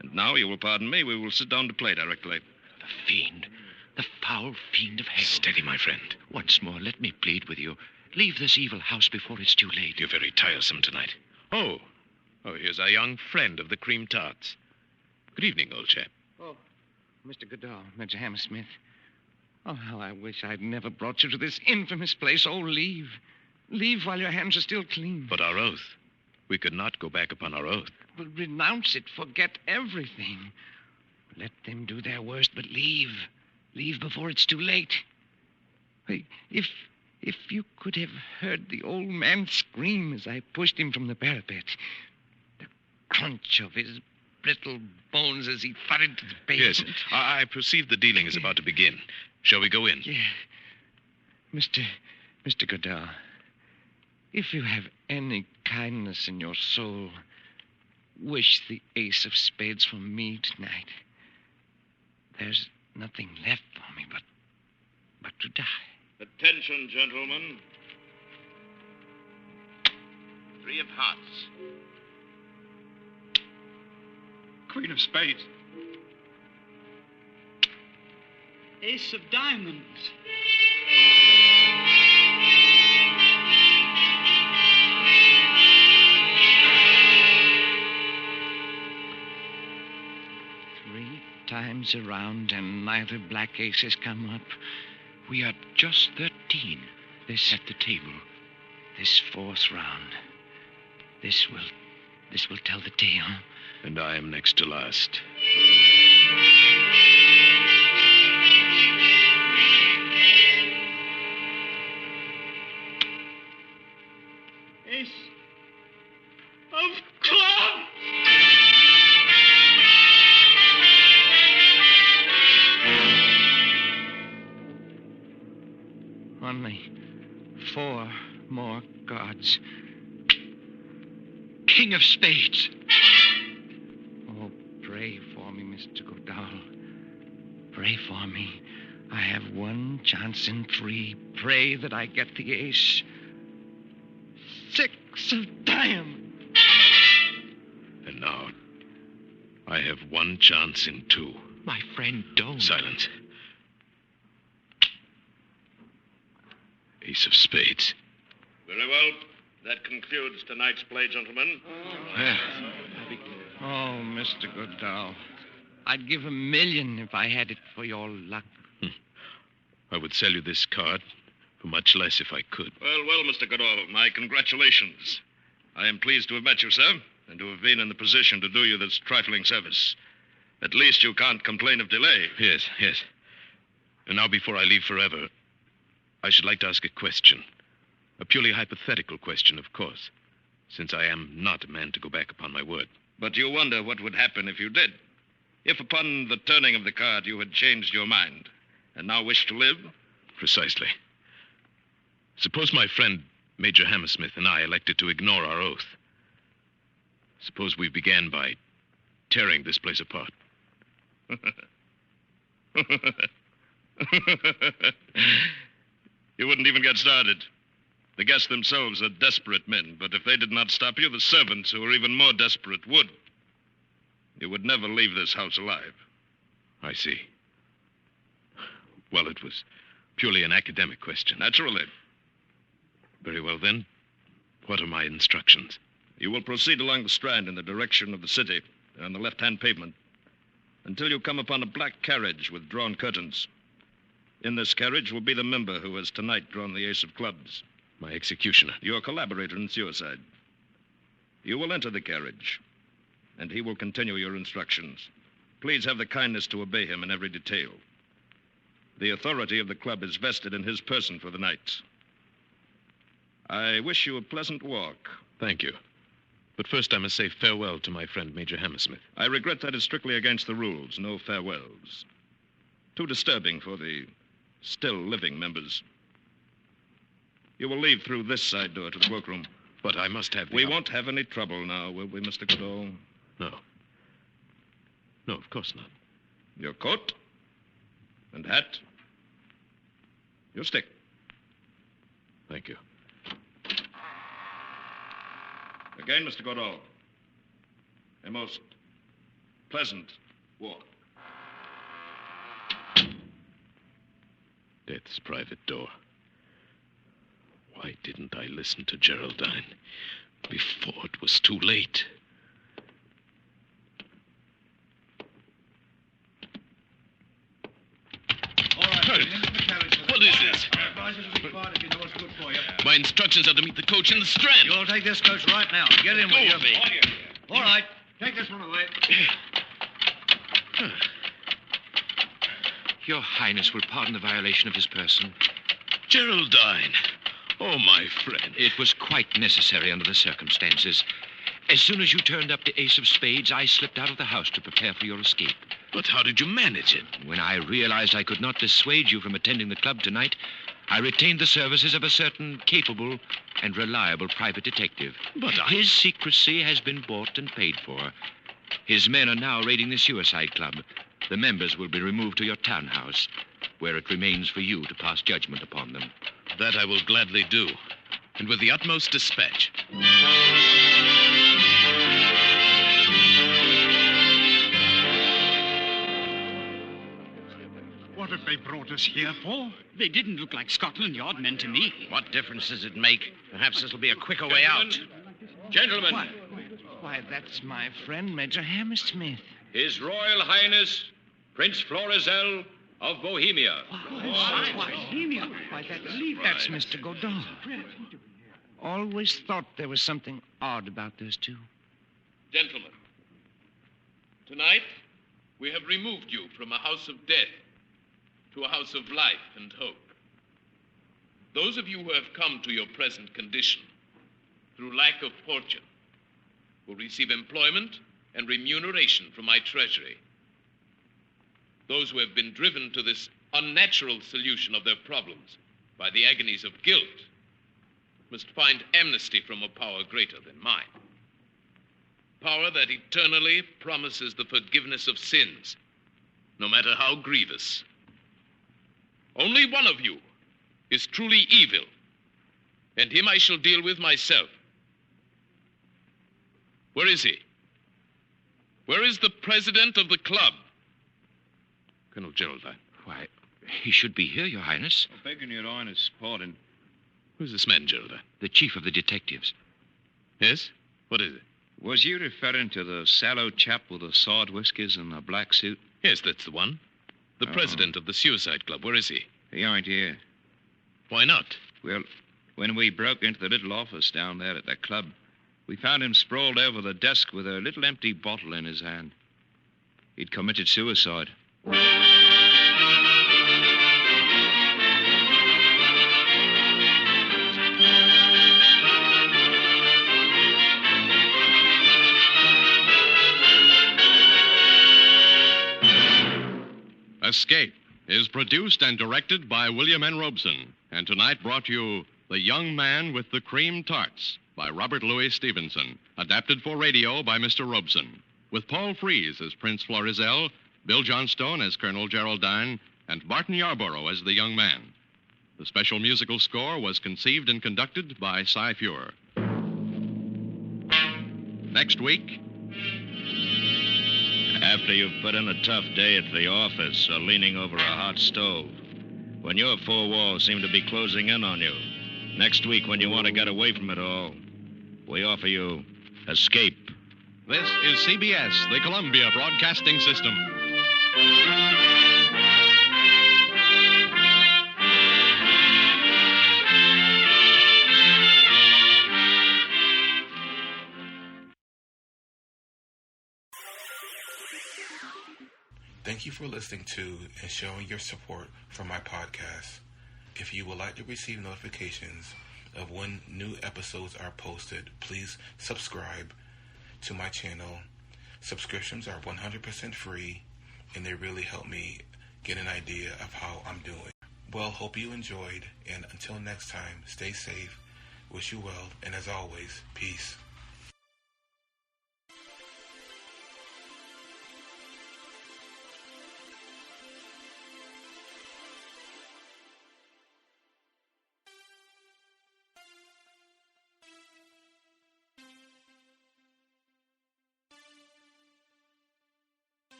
And now, you will pardon me, we will sit down to play directly. The fiend. The foul fiend of hell. Steady, my friend. Once more, let me plead with you. Leave this evil house before it's too late. You're very tiresome tonight. Oh, here's our young friend of the Cream Tarts. Good evening, old chap. Oh, Mr. Goodall, Major Hammersmith. Oh, how I wish I'd never brought you to this infamous place. Oh, leave. Leave while your hands are still clean. But our oath. We could not go back upon our oath. Well, renounce it. Forget everything. Let them do their worst, but leave. Leave before it's too late. Hey, if you could have heard the old man scream as I pushed him from the parapet, the crunch of his brittle bones as he thudded to the pavement. Yes, I perceive the dealing is about to begin. Shall we go in? Yeah. Mr. Goodall, if you have any kindness in your soul, wish the ace of spades for me tonight. There's nothing left for me but to die. Attention, gentlemen. 3 of hearts. Queen of Spades. Ace of diamonds. Three times around, and neither black ace has come up. We are just 13 at the table. This fourth round. This will tell the tale. And I am next to last. Ace of clubs! Only 4 more cards. King of Spades. Oh, pray for me, Mr. Goodall. Pray for me. I have 1 chance in 3. Pray that I get the ace. 6 of diamonds. And now, I have 1 chance in 2. My friend, don't. Silence. Ace of Spades. Very well. That concludes tonight's play, gentlemen. Oh, Mr. Goodall, I'd give $1 million if I had it for your luck. I would sell you this card for much less if I could. Well, Mr. Goodall, my congratulations. I am pleased to have met you, sir, and to have been in the position to do you this trifling service. At least you can't complain of delay. Yes. And now, before I leave forever, I should like to ask a question. A purely hypothetical question, of course, since I am not a man to go back upon my word. But you wonder what would happen if you did. If upon the turning of the card you had changed your mind and now wish to live? Precisely. Suppose my friend Major Hammersmith and I elected to ignore our oath. Suppose we began by tearing this place apart. You wouldn't even get started. The guests themselves are desperate men, but if they did not stop you, the servants, who are even more desperate, would. You would never leave this house alive. I see. Well, it was purely an academic question. Naturally. Very well, then. What are my instructions? You will proceed along the Strand in the direction of the city, on the left-hand pavement, until you come upon a black carriage with drawn curtains. In this carriage will be the member who has tonight drawn the ace of clubs. My executioner. Your collaborator in suicide. You will enter the carriage, and he will continue your instructions. Please have the kindness to obey him in every detail. The authority of the club is vested in his person for the night. I wish you a pleasant walk. Thank you. But first I must say farewell to my friend Major Hammersmith. I regret that is strictly against the rules. No farewells. Too disturbing for the still living members. You will leave through this side door to the workroom. But I must have We won't have any trouble now, will we, Mr. Goodall? No. No, of course not. Your coat? And hat? Your stick. Thank you. Again, Mr. Goodall. A most pleasant walk. Death's private door. Why didn't I listen to Geraldine before it was too late? All right, into the carriage. What is this? Advise you to be quiet if you know what's good for you. My instructions are to meet the coach in the Strand. You'll take this coach right now. Get in Go with you. with me. All right, take this one away. Your Highness will pardon the violation of his person. Geraldine. Oh, my friend. It was quite necessary under the circumstances. As soon as you turned up the ace of spades, I slipped out of the house to prepare for your escape. But how did you manage it? When I realized I could not dissuade you from attending the club tonight, I retained the services of a certain capable and reliable private detective. But His secrecy has been bought and paid for. His men are now raiding the suicide club. The members will be removed to your townhouse, where it remains for you to pass judgment upon them. That I will gladly do, and with the utmost dispatch. What have they brought us here for? They didn't look like Scotland Yard men to me. What difference does it make? Perhaps this will be a quicker way out. Gentlemen. Why, that's my friend, Major Hammersmith. His Royal Highness, Prince Florizel of Bohemia. That's Mr. Goodall. Always thought there was something odd about those two. Gentlemen, tonight we have removed you from a house of death to a house of life and hope. Those of you who have come to your present condition through lack of fortune will receive employment and remuneration from my treasury. Those who have been driven to this unnatural solution of their problems by the agonies of guilt must find amnesty from a power greater than mine. Power that eternally promises the forgiveness of sins, no matter how grievous. Only one of you is truly evil, and him I shall deal with myself. Where is he? Where is the president of the club? Colonel Geraldine. Why, he should be here, Your Highness. Begging Your Highness' pardon, Who's this man, Gilda? The chief of the detectives. Yes? What is it? Was you referring to the sallow chap with the sawed whiskers and the black suit? Yes, that's the one. The president of the Suicide Club. Where is he? He aren't here. Why not? Well, when we broke into the little office down there at the club, we found him sprawled over the desk with a little empty bottle in his hand. He'd committed suicide. Escape is produced and directed by William N. Robeson, and tonight brought you The Young Man with the Cream Tarts by Robert Louis Stevenson, adapted for radio by Mr. Robeson, with Paul Frees as Prince Florizel, Bill Johnstone as Colonel Geraldine, and Barton Yarborough as the young man. The special musical score was conceived and conducted by Cy Feuer. Next week... After you've put in a tough day at the office or leaning over a hot stove, when your four walls seem to be closing in on you, next week when you want to get away from it all, we offer you Escape. This is CBS, the Columbia Broadcasting System. Thank you for listening to and showing your support for my podcast. If you would like to receive notifications of when new episodes are posted, please subscribe to my channel. Subscriptions are 100% free, and they really help me get an idea of how I'm doing. Well, hope you enjoyed, and until next time, stay safe, wish you well, and as always, peace.